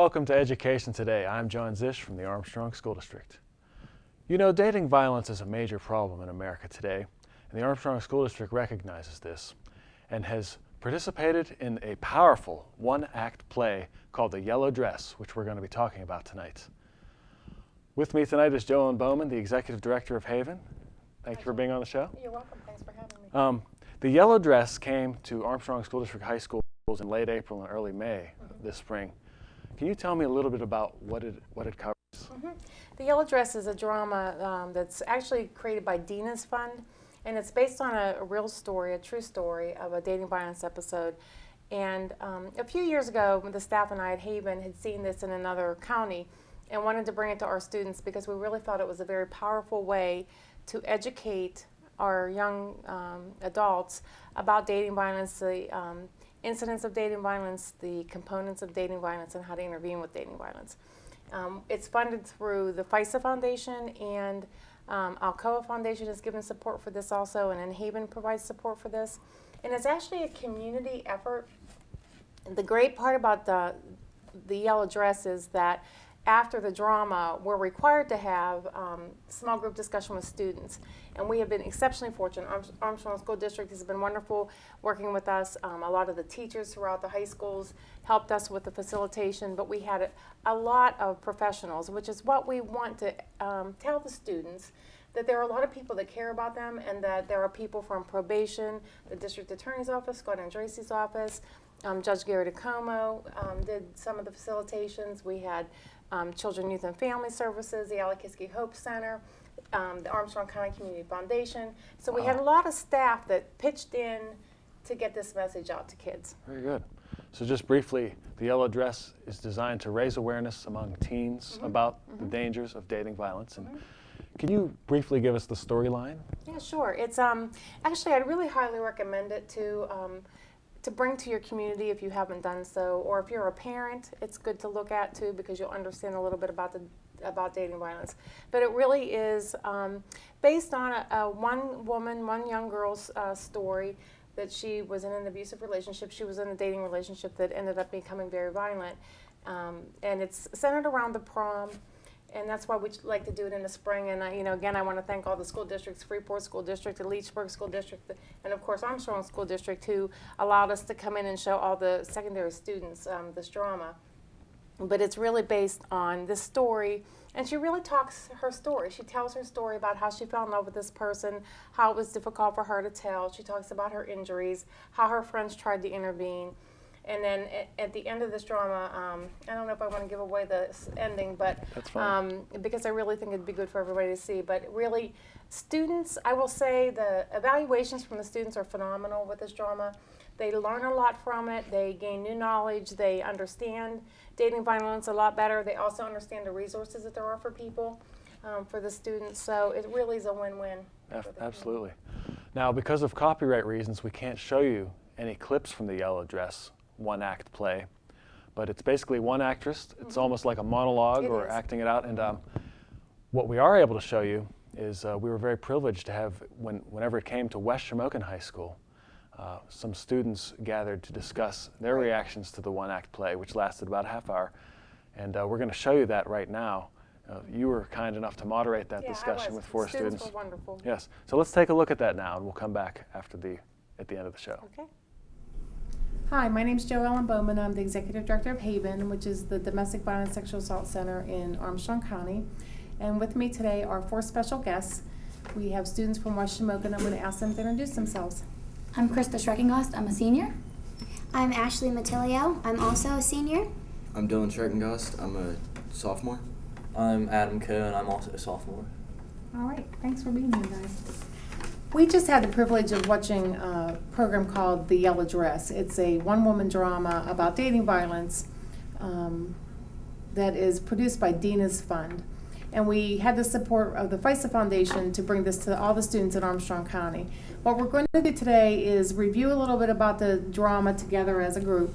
welcome to Education Today. I'm John Zish from the Armstrong School District. You know, dating violence is a major problem in America today, and the Armstrong School District recognizes this and has participated in a powerful one-act play called The Yellow Dress, which we're going to be talking about tonight. With me tonight is Joellen Bowman, the Executive Director of Haven. Thank you for being on the show. You're welcome. Thanks for having me. The Yellow Dress came to Armstrong School District High Schools in late April and early May this spring. Can you tell me a little bit about what it covers? The Yellow Dress is a drama that's actually created by Dina's Fund, and it's based on a real story, a true story of a dating violence episode. And a few years ago, the staff and I at Haven had seen this in another county and wanted to bring it to our students because we really thought it was a very powerful way to educate our young adults about dating violence, the incidents of dating violence, the components of dating violence, and how to intervene with dating violence. It's funded through the FISA Foundation, and Alcoa Foundation has given support for this also, and then Haven provides support for this. And it's actually a community effort. The great part about the Yellow Dress is that after the drama, we're required to have small group discussion with students. And we have been exceptionally fortunate. Armstrong School District has been wonderful working with us. A lot of the teachers throughout the high schools helped us with the facilitation, but we had a lot of professionals, which is what we want to tell the students, that there are a lot of people that care about them, and that there are people from probation, the district attorney's office, Scott Andresi's office, Judge Gary DeComo did some of the facilitations. We had Children, Youth, and Family Services, the Alakiski Hope Center, the Armstrong County Community Foundation. So we had a lot of staff that pitched in to get this message out to kids. Very good. So just briefly, the Yellow Dress is designed to raise awareness among teens about the dangers of dating violence. And can you briefly give us the storyline? Yeah, sure. It's actually, I'd really highly recommend it to bring to your community if you haven't done so, or if you're a parent, it's good to look at too, because you'll understand a little bit about dating violence. But it really is based on one young girl's story, that she was in an abusive relationship. She was in a dating relationship that ended up becoming very violent, and it's centered around the prom. And that's why we like to do it in the spring. And again, I want to thank all the school districts, Freeport School District, the Leechburg School District, and of course Armstrong School District, who allowed us to come in and show all the secondary students this drama. But it's really based on this story, and she really talks her story. She tells her story about how she fell in love with this person, how it was difficult for her to tell. She talks about her injuries, how her friends tried to intervene. And then at the end of this drama, I don't know if I want to give away the ending, but that's fine. Because I really think it'd be good for everybody to see. But really, students, I will say the evaluations from the students are phenomenal with this drama. They learn a lot from it. They gain new knowledge. They understand dating violence a lot better. They also understand the resources that there are for people, for the students. So it really is a win-win. Absolutely. Now, because of copyright reasons, we can't show you any clips from the Yellow Dress one-act play, but it's basically one actress. It's almost like a monologue or acting it out. And what we are able to show you is we were very privileged to have, whenever it came to West Shamokin High School, some students gathered to discuss their reactions to the one-act play, which lasted about a half hour. And we're going to show you that right now. You were kind enough to moderate that discussion with four students. Students were wonderful. Yes. So let's take a look at that now, and we'll come back at the end of the show. Okay. Hi, my name is Joellen Bowman. I'm the Executive Director of Haven, which is the Domestic Violence Sexual Assault Center in Armstrong County. And with me today are four special guests. We have students from West Shamokin. I'm going to ask them to introduce themselves. I'm Krista Schreckengost. I'm a senior. I'm Ashley Matilio. I'm also a senior. I'm Dylan Schreckengost. I'm a sophomore. I'm Adam Coe, and I'm also a sophomore. All right, thanks for being here, guys. We just had the privilege of watching a program called The Yellow Dress. It's a one-woman drama about dating violence that is produced by Dina's Fund. And we had the support of the FISA Foundation to bring this to all the students in Armstrong County. What we're going to do today is review a little bit about the drama together as a group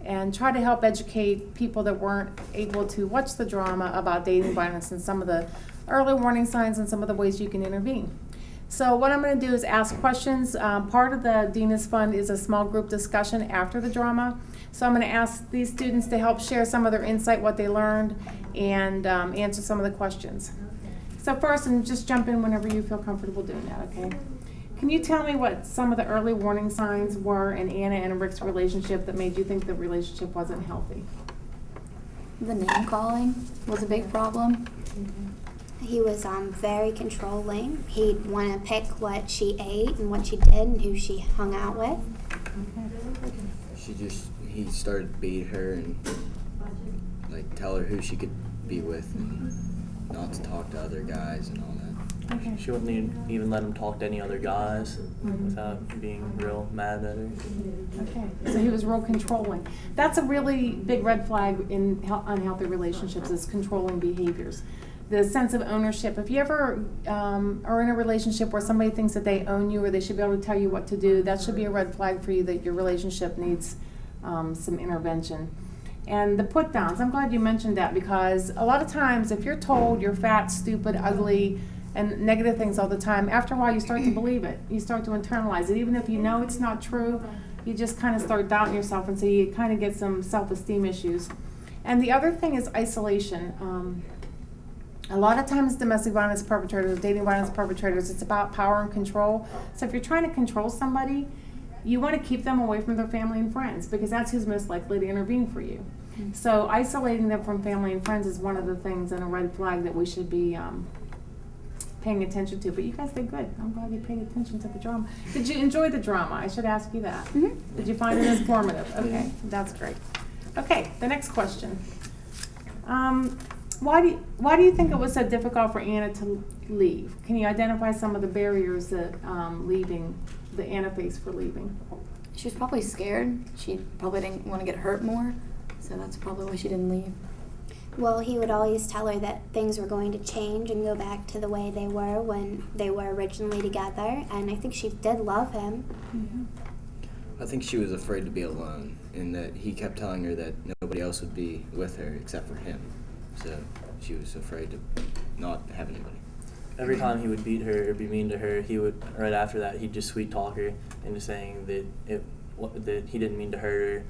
and try to help educate people that weren't able to watch the drama about dating violence and some of the early warning signs and some of the ways you can intervene. So what I'm going to do is ask questions. Part of the Dina's Fund is a small group discussion after the drama. So I'm going to ask these students to help share some of their insight, what they learned, and answer some of the questions. So first, and just jump in whenever you feel comfortable doing that, okay? Can you tell me what some of the early warning signs were in Anna and Rick's relationship that made you think the relationship wasn't healthy? The name calling was a big problem. He was very controlling. He'd want to pick what she ate and what she did and who she hung out with. He started to beat her and like tell her who she could be with and not to talk to other guys and all that. Okay. She wouldn't even let him talk to any other guys without being real mad at her. Okay, so he was real controlling. That's a really big red flag in unhealthy relationships, is controlling behaviors. The sense of ownership. If you ever are in a relationship where somebody thinks that they own you or they should be able to tell you what to do, that should be a red flag for you that your relationship needs some intervention. And the put downs, I'm glad you mentioned that, because a lot of times if you're told you're fat, stupid, ugly, and negative things all the time, after a while you start to believe it. You start to internalize it. Even if you know it's not true, you just kind of start doubting yourself, and so you kind of get some self-esteem issues. And the other thing is isolation. A lot of times domestic violence perpetrators, dating violence perpetrators, it's about power and control. So if you're trying to control somebody, you want to keep them away from their family and friends, because that's who's most likely to intervene for you. So isolating them from family and friends is one of the things and a red flag that we should be paying attention to. But you guys did good. I'm glad you paid attention to the drama. Did you enjoy the drama? I should ask you that. Mm-hmm. Did you find it informative? Okay, that's great. Okay, the next question. Why do you think it was so difficult for Anna to leave? Can you identify some of the barriers that that Anna faced for leaving? She was probably scared. She probably didn't want to get hurt more, so that's probably why she didn't leave. Well, he would always tell her that things were going to change and go back to the way they were when they were originally together, and I think she did love him. I think she was afraid to be alone, and that he kept telling her that nobody else would be with her except for him. So she was afraid to not have anybody. Every time he would beat her or be mean to her, he would, right after that, he'd just sweet talk her into saying that that he didn't mean to hurt her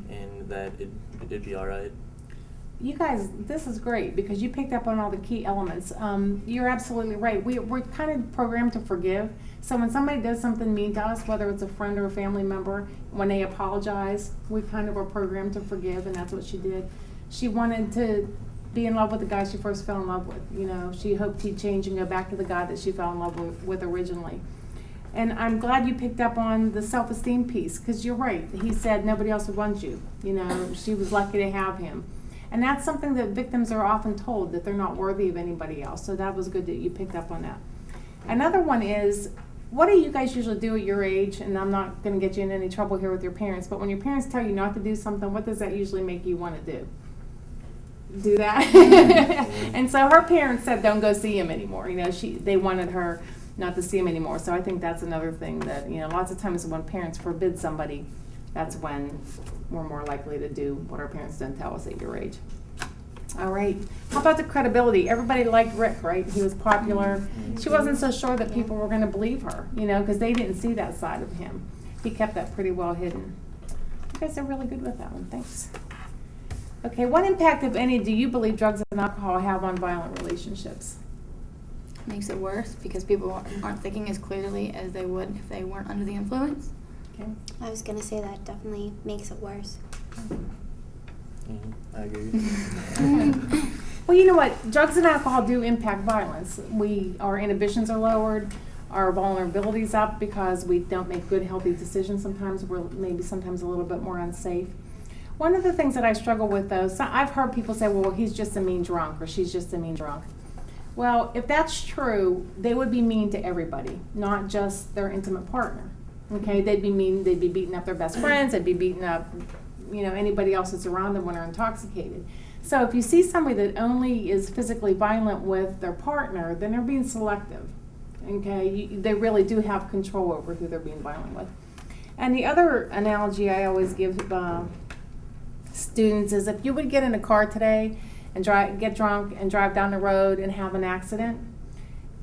and that it'd be all right. You guys, this is great because you picked up on all the key elements. You're absolutely right. We're kind of programmed to forgive. So when somebody does something mean to us, whether it's a friend or a family member, when they apologize, we kind of are programmed to forgive, and that's what she did. She wanted to be in love with the guy she first fell in love with. You know, she hoped he'd change and go back to the guy that she fell in love with originally. And I'm glad you picked up on the self-esteem piece, because you're right. He said nobody else would want you. You know, she was lucky to have him. And that's something that victims are often told, that they're not worthy of anybody else. So that was good that you picked up on that. Another one is, what do you guys usually do at your age? And I'm not going to get you in any trouble here with your parents, but when your parents tell you not to do something, what does that usually make you want to do? Do that? And so her parents said don't go see him anymore. You know, they wanted her not to see him anymore. So I think that's another thing that, you know, lots of times when parents forbid somebody, that's when we're more likely to do what our parents didn't tell us at your age. All right. How about the credibility? Everybody liked Rick, right? He was popular. She wasn't so sure that people were going to believe her, you know, because they didn't see that side of him. He kept that pretty well hidden. You guys are really good with that one. Thanks. Okay. What impact, if any, do you believe drugs and alcohol have on violent relationships? Makes it worse because people aren't thinking as clearly as they would if they weren't under the influence. Okay. I was going to say that definitely makes it worse. I agree. Well, you know what? Drugs and alcohol do impact violence. Our inhibitions are lowered, our vulnerability's up because we don't make good, healthy decisions sometimes. We're maybe sometimes a little bit more unsafe. One of the things that I struggle with, though, I've heard people say, well, he's just a mean drunk or she's just a mean drunk. Well, if that's true, they would be mean to everybody, not just their intimate partner. Okay, they'd be mean, they'd be beating up their best friends, they'd be beating up, you know, anybody else that's around them when they're intoxicated. So if you see somebody that only is physically violent with their partner, then they're being selective. Okay, they really do have control over who they're being violent with. And the other analogy I always give students is if you would get in a car today and get drunk and drive down the road and have an accident,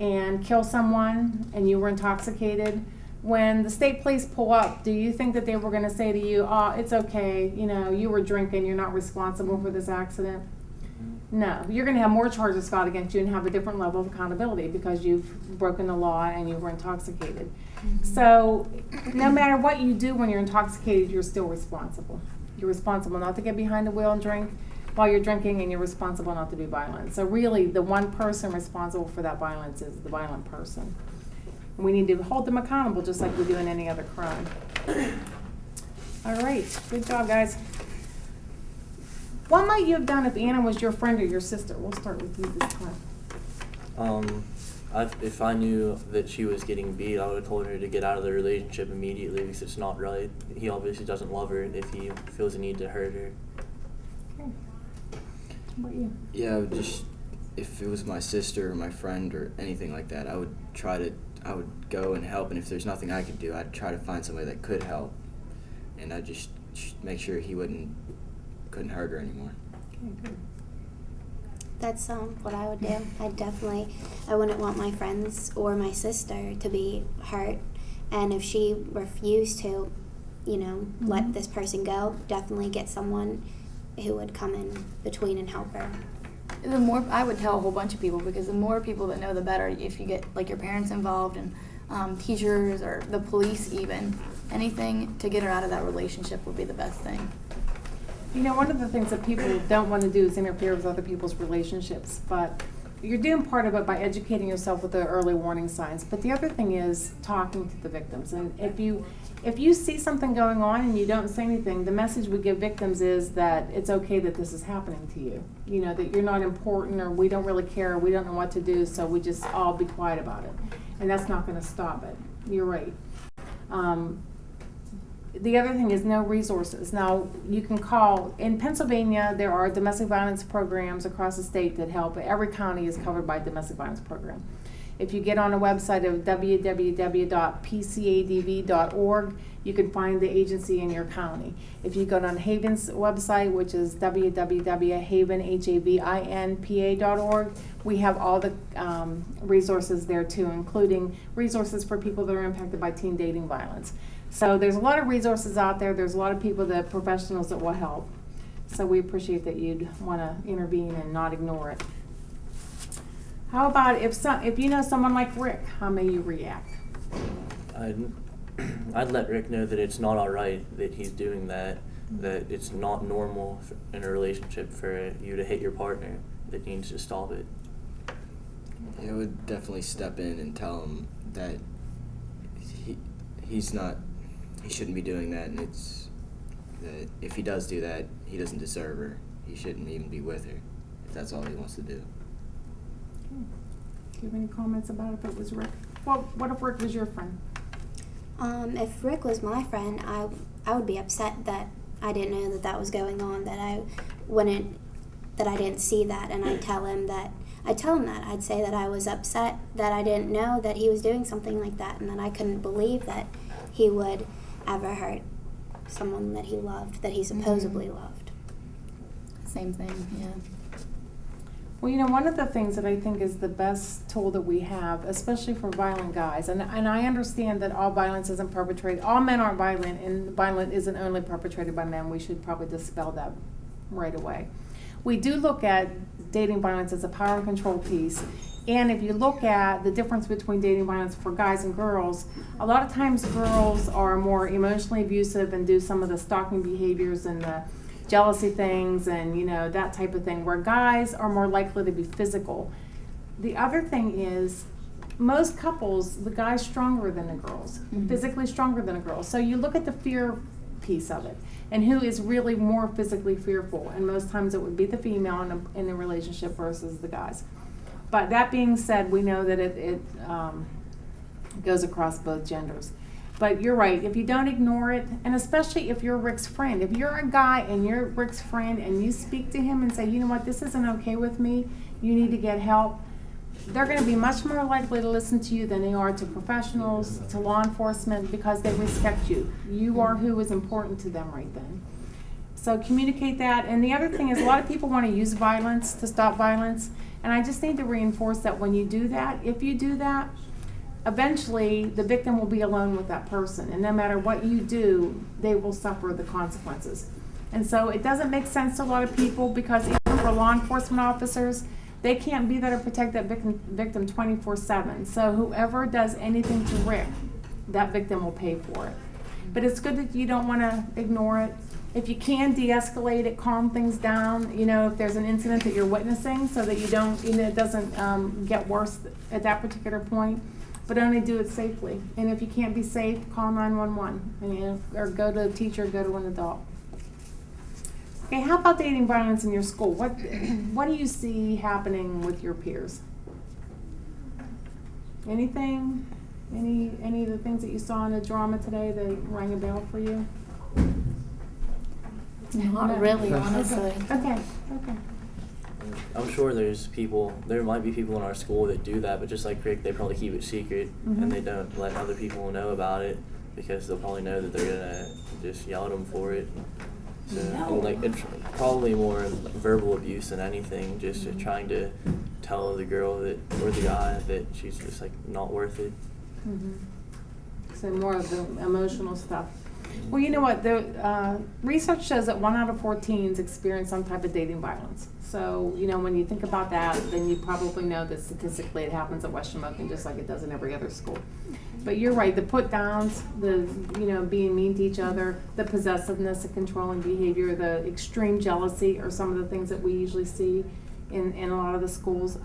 and kill someone and you were intoxicated, when the state police pull up, do you think that they were going to say to you, oh, it's okay, you know, you were drinking, you're not responsible for this accident? No, you're going to have more charges filed against you and have a different level of accountability because you've broken the law and you were intoxicated. So no matter what you do when you're intoxicated, you're still responsible. You're responsible not to get behind the wheel and drink while you're drinking, and you're responsible not to be violent. So really, the one person responsible for that violence is the violent person. And we need to hold them accountable just like we do in any other crime. All right, good job, guys. What might you have done if Anna was your friend or your sister? We'll start with you this time. If I knew that she was getting beat, I would have told her to get out of the relationship immediately because it's not right. He obviously doesn't love her if he feels a need to hurt her. Okay. What about you? Yeah, I would just, if it was my sister or my friend or anything like that, I would go and help, and if there's nothing I could do, I'd try to find somebody that could help, and I'd just make sure he couldn't hurt her anymore. Okay, good. That's what I would do. I wouldn't want my friends or my sister to be hurt, and if she refused to, let this person go, definitely get someone who would come in between and help her. The more, I would tell a whole bunch of people, because the more people that know, the better. If you get like your parents involved and teachers or the police even, anything to get her out of that relationship would be the best thing. One of the things that people don't want to do is interfere with other people's relationships, but you're doing part of it by educating yourself with the early warning signs. But the other thing is talking to the victims. And if you see something going on and you don't say anything, the message we give victims is that it's okay that this is happening to you. That you're not important, or we don't really care, or we don't know what to do, so we just all be quiet about it. And that's not going to stop it. You're right. The other thing is no resources. Now, you can call. In Pennsylvania, there are domestic violence programs across the state that help. Every county is covered by a domestic violence program. If you get on a website of www.pcadv.org, you can find the agency in your county. If you go on Haven's website, which is www.havinpa.org, we have all the resources there too, including resources for people that are impacted by teen dating violence. So there's a lot of resources out there. There's a lot of people, professionals that will help. So we appreciate that you'd want to intervene and not ignore it. How about if you know someone like Rick, how may you react? I'd let Rick know that it's not all right that he's doing that, that it's not normal in a relationship for you to hit your partner, that he needs to stop it. Yeah, I would definitely step in and tell him that he shouldn't be doing that, and it's that if he does do that, he doesn't deserve her. He shouldn't even be with her if that's all he wants to do. Do you have any comments about if it was Rick? Well, what if Rick was your friend? If Rick was my friend, I would be upset that I didn't know that was going on, that I didn't see that, and I'd tell him that. I'd say that I was upset that I didn't know that he was doing something like that, and that I couldn't believe that he would ever hurt someone that he loved, that he supposedly loved. Same thing, yeah. Well, one of the things that I think is the best tool that we have, especially for violent guys, and I understand that all violence isn't perpetrated, all men aren't violent, and violence isn't only perpetrated by men. We should probably dispel that right away. We do look at dating violence as a power and control piece, and if you look at the difference between dating violence for guys and girls, a lot of times girls are more emotionally abusive and do some of the stalking behaviors and the jealousy things and that type of thing, where guys are more likely to be physical. The other thing is, most couples, the guy's stronger than the girls, physically stronger than a girl. So you look at the fear piece of it, and who is really more physically fearful, and most times it would be the female in the relationship versus the guys. But that being said, we know that it goes across both genders. But you're right, if you don't ignore it, and especially if you're Rick's friend, if you're a guy and you're Rick's friend and you speak to him and say, you know what, this isn't okay with me, you need to get help, they're going to be much more likely to listen to you than they are to professionals, to law enforcement, because they respect you. You are who is important to them right then. So communicate that. And the other thing is, a lot of people want to use violence to stop violence. And I just need to reinforce that when you do that, if you do that, eventually the victim will be alone with that person. And no matter what you do, they will suffer the consequences. And so it doesn't make sense to a lot of people, because even for law enforcement officers, they can't be there to protect that victim 24/7. So whoever does anything to Rick, that victim will pay for it. But it's good that you don't want to ignore it. If you can de-escalate it, calm things down, if there's an incident that you're witnessing, so that you don't, it doesn't get worse at that particular point, but only do it safely. And if you can't be safe, call 911, or go to a teacher, go to an adult. Okay, how about dating violence in your school? What do you see happening with your peers? Anything? Any of the things that you saw in the drama today that rang a bell for you? Not really, honestly. Okay. I'm sure there might be people in our school that do that, but just like Rick, they probably keep it secret, and they don't let other people know about it, because they'll probably know that they're gonna just yell at them for it. So it's probably more verbal abuse than anything, just trying to tell the girl or the guy that she's just not worth it. So more of the emotional stuff. Well, you know what? The research shows that 1 out of 4 teens experience some type of dating violence. So, when you think about that, then you probably know that statistically it happens at West Shamokin just like it does in every other school. But you're right, the put downs, the being mean to each other, the possessiveness, the controlling behavior, the extreme jealousy are some of the things that we usually see in a lot of the schools.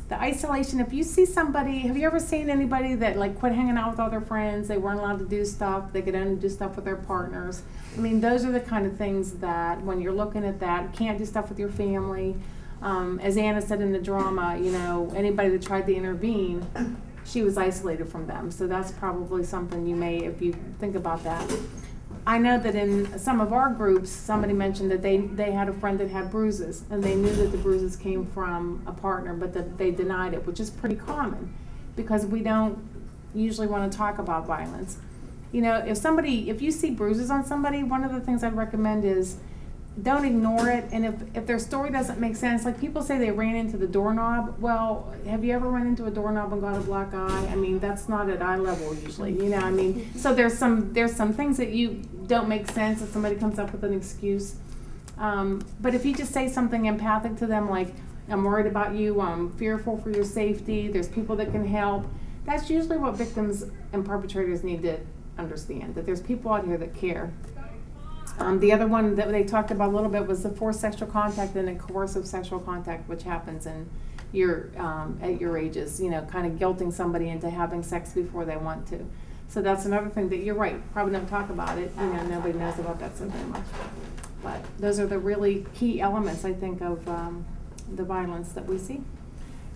The isolation, if you see somebody, have you ever seen anybody that quit hanging out with all their friends, they weren't allowed to do stuff, they could only do stuff with their partners? I mean, those are the kind of things that when you're looking at that, you can't do stuff with your family. As Anna said in the drama, anybody that tried to intervene, she was isolated from them. So that's probably something you may, if you think about that. I know that in some of our groups, somebody mentioned that they had a friend that had bruises, and they knew that the bruises came from a partner, but that they denied it, which is pretty common, because we don't usually want to talk about violence. If you see bruises on somebody, one of the things I'd recommend is don't ignore it. And if their story doesn't make sense, like people say they ran into the doorknob. Well, have you ever run into a doorknob and got a black eye? I mean, that's not at eye level usually, So there's some things that you don't make sense if somebody comes up with an excuse. But if you just say something empathic to them, like, I'm worried about you, I'm fearful for your safety, there's people that can help, that's usually what victims and perpetrators need to understand, that there's people out here that care. The other one that they talked about a little bit was the forced sexual contact and the coercive sexual contact, which happens in at your ages, kind of guilting somebody into having sex before they want to. So that's another thing that you're right, probably don't talk about it. Nobody knows about that so very much. But those are the really key elements, I think, of the violence that we see.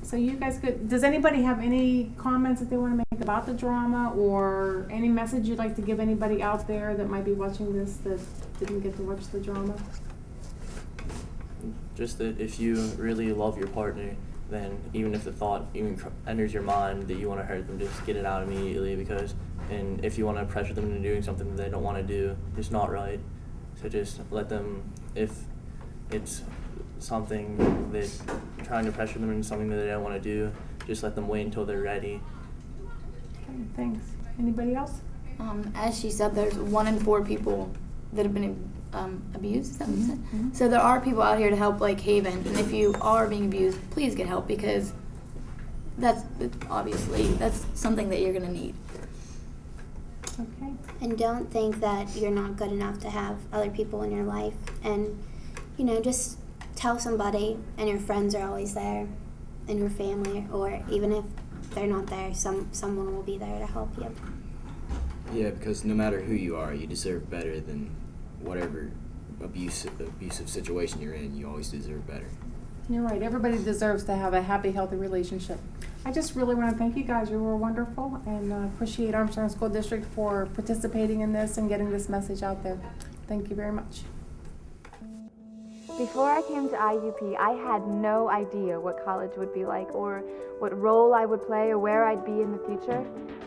So you guys does anybody have any comments that they want to make about the drama, or any message you'd like to give anybody out there that might be watching this that didn't get to watch the drama? Just that if you really love your partner, then even if the thought even enters your mind that you want to hurt them, just get it out immediately, and if you want to pressure them into doing something that they don't want to do, it's not right. So just let them, if it's something that trying to pressure them into something that they don't want to do, just let them wait until they're ready. Okay, thanks. Anybody else? As she said, there's 1 in 4 people that have been abused. Is that what you said? Mm-hmm. So there are people out here to help, like Haven. And if you are being abused, please get help, because that's something that you're going to need. Okay. And don't think that you're not good enough to have other people in your life. And, just tell somebody, and your friends are always there, and your family, or even if they're not there, someone will be there to help you. Yeah, because no matter who you are, you deserve better than whatever abusive situation you're in. You always deserve better. You're right. Everybody deserves to have a happy, healthy relationship. I just really want to thank you guys. You were wonderful, and appreciate Armstrong School District for participating in this and getting this message out there. Thank you very much. Before I came to IUP, I had no idea what college would be like, or what role I would play, or where I'd be in the future.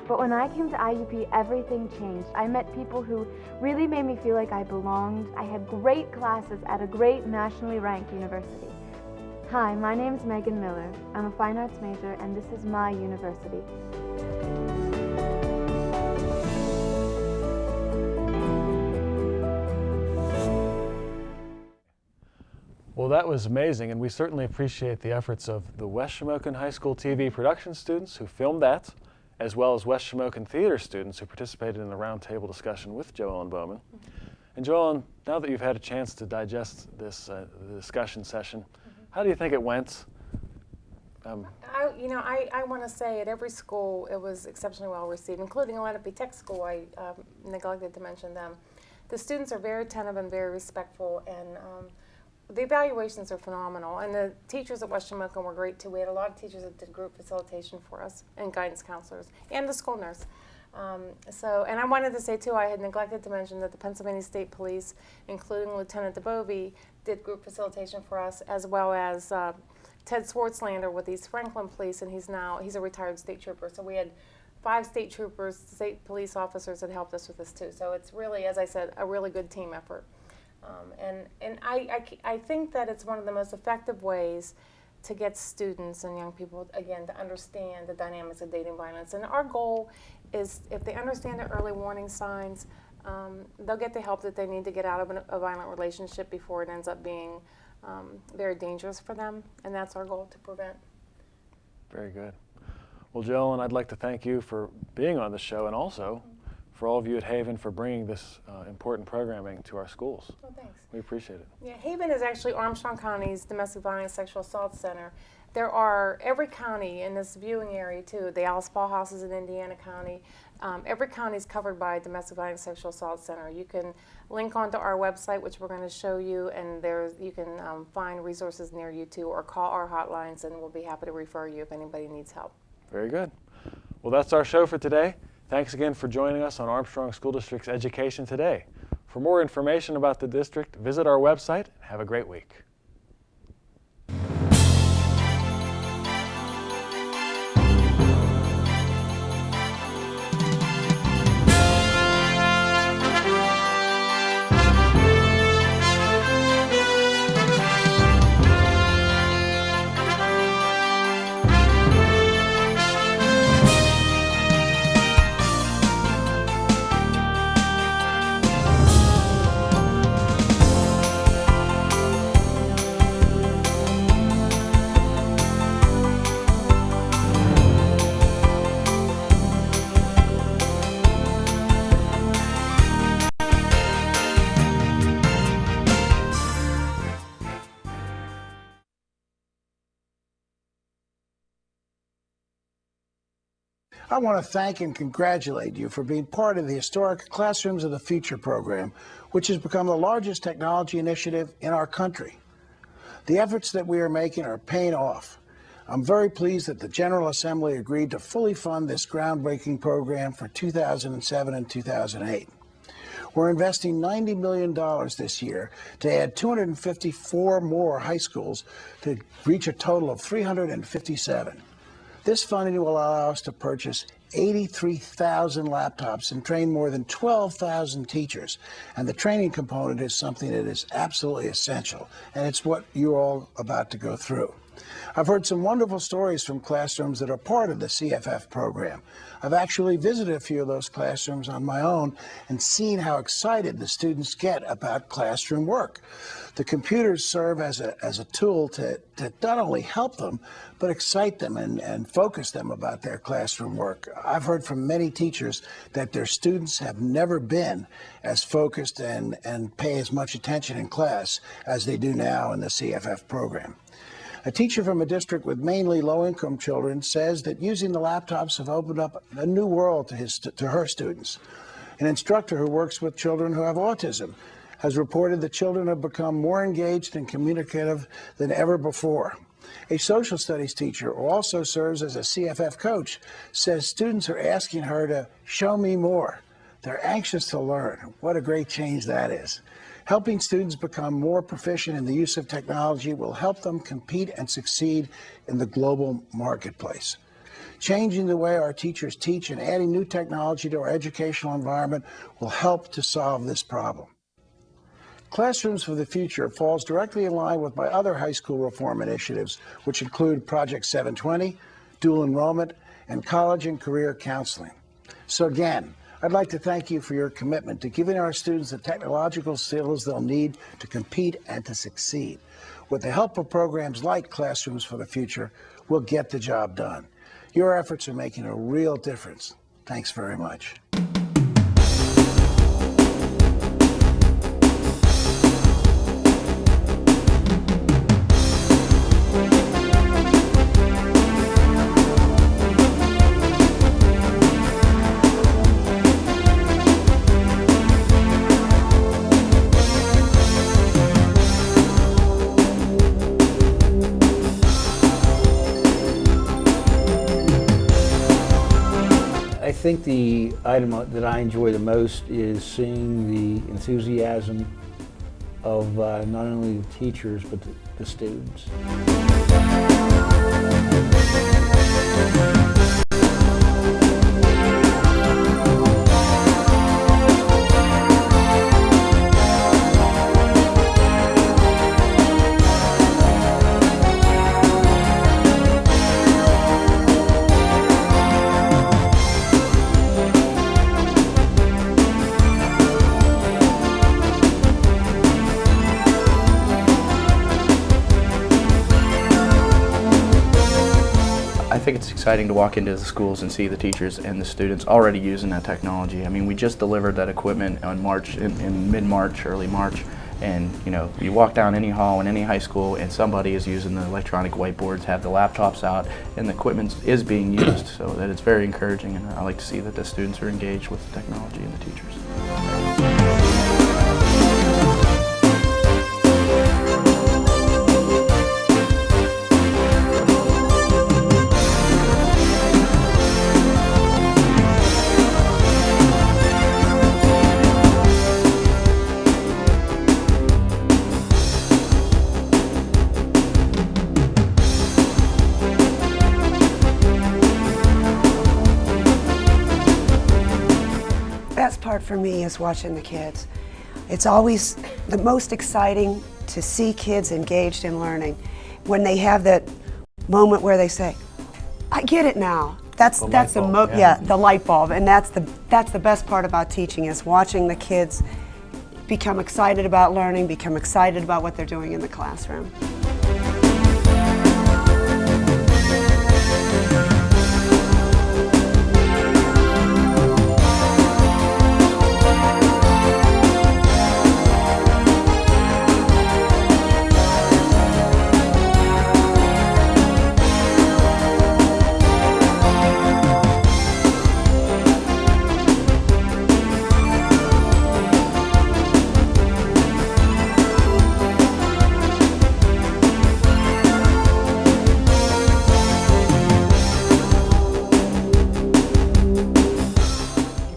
But when I came to IUP, everything changed. I met people who really made me feel like I belonged. I had great classes at a great nationally ranked university. Hi, my name's Megan Miller. I'm a fine arts major, and this is my university. Well, that was amazing, and we certainly appreciate the efforts of the West Shamokin High School TV production students who filmed that, as well as West Shamokin theater students who participated in the roundtable discussion with Joellen Bowman. And Joellen, now that you've had a chance to digest this discussion session, how do you think it went? I want to say at every school it was exceptionally well received, including Lenape Tech School. I neglected to mention them. The students are very attentive and very respectful, and the evaluations are phenomenal. And the teachers at West Shamokin were great too. We had a lot of teachers that did group facilitation for us, and guidance counselors, and the school nurse. And I wanted to say too, I had neglected to mention that the Pennsylvania State Police, including Lieutenant DeBovie, did group facilitation for us, as well as Ted Swartzlander with East Franklin Police, and he's a retired state trooper. So we had 5 state troopers, state police officers that helped us with this too. So it's really, as I said, a really good team effort. And I think that it's one of the most effective ways to get students and young people, again, to understand the dynamics of dating violence. And our goal is, if they understand the early warning signs, they'll get the help that they need to get out of a violent relationship before it ends up being very dangerous for them. And that's our goal, to prevent. Very good. Well, Joellen, I'd like to thank you for being on the show, and also for all of you at Haven for bringing this important programming to our schools. Well, thanks. We appreciate it. Yeah, Haven is actually Armstrong County's Domestic Violence Sexual Assault Center. There are every county in this viewing area too. The Alice Paul House is in Indiana County. Every county is covered by Domestic Violence Sexual Assault Center. You can link onto our website, which we're going to show you, and you can find resources near you too, or call our hotlines, and we'll be happy to refer you if anybody needs help. Very good. Well, that's our show for today. Thanks again for joining us on Armstrong School District's Education Today. For more information about the district, visit our website. Have a great week. I want to thank and congratulate you for being part of the historic Classrooms of the Future program, which has become the largest technology initiative in our country. The efforts that we are making are paying off. I'm very pleased that the General Assembly agreed to fully fund this groundbreaking program for 2007 and 2008. We're investing $90 million this year to add 254 more high schools to reach a total of 357. This funding will allow us to purchase 83,000 laptops and train more than 12,000 teachers. And the training component is something that is absolutely essential, and it's what you're all about to go through. I've heard some wonderful stories from classrooms that are part of the CFF program. I've actually visited a few of those classrooms on my own and seen how excited the students get about classroom work. The computers serve as a tool to not only help them, but excite them and focus them about their classroom work. I've heard from many teachers that their students have never been as focused and pay as much attention in class as they do now in the CFF program. A teacher from a district with mainly low-income children says that using the laptops have opened up a new world to her students. An instructor who works with children who have autism has reported that children have become more engaged and communicative than ever before. A social studies teacher who also serves as a CFF coach says students are asking her to show me more. They're anxious to learn. What a great change that is. Helping students become more proficient in the use of technology will help them compete and succeed in the global marketplace. Changing the way our teachers teach and adding new technology to our educational environment will help to solve this problem. Classrooms for the Future falls directly in line with my other high school reform initiatives, which include Project 720, dual enrollment, and college and career counseling. So again, I'd like to thank you for your commitment to giving our students the technological skills they'll need to compete and to succeed. With the help of programs like Classrooms for the Future, we'll get the job done. Your efforts are making a real difference. Thanks very much. I think the item that I enjoy the most is seeing the enthusiasm of not only the teachers but the students. I think it's exciting to walk into the schools and see the teachers and the students already using that technology. I mean, we just delivered that equipment on in mid-March, early March, and you know, you walk down any hall in any high school and somebody is using the electronic whiteboards, have the laptops out, and the equipment is being used, so that it's very encouraging, and I like to see that the students are engaged with the technology and the teachers. Best part for me is watching the kids. It's always the most exciting to see kids engaged in learning. When they have that moment where they say, I get it now. That's the light bulb, and that's the best part about teaching, is watching the kids become excited about learning, become excited about what they're doing in the classroom.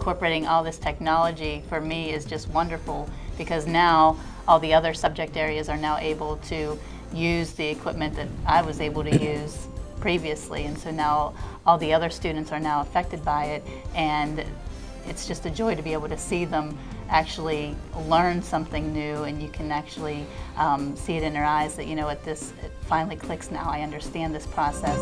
Incorporating all this technology for me is just wonderful, because now all the other subject areas are now able to use the equipment that I was able to use previously, and so now all the other students are now affected by it, and it's just a joy to be able to see them actually learn something new, and you can actually see it in their eyes that, you know what, it finally clicks now, I understand this process.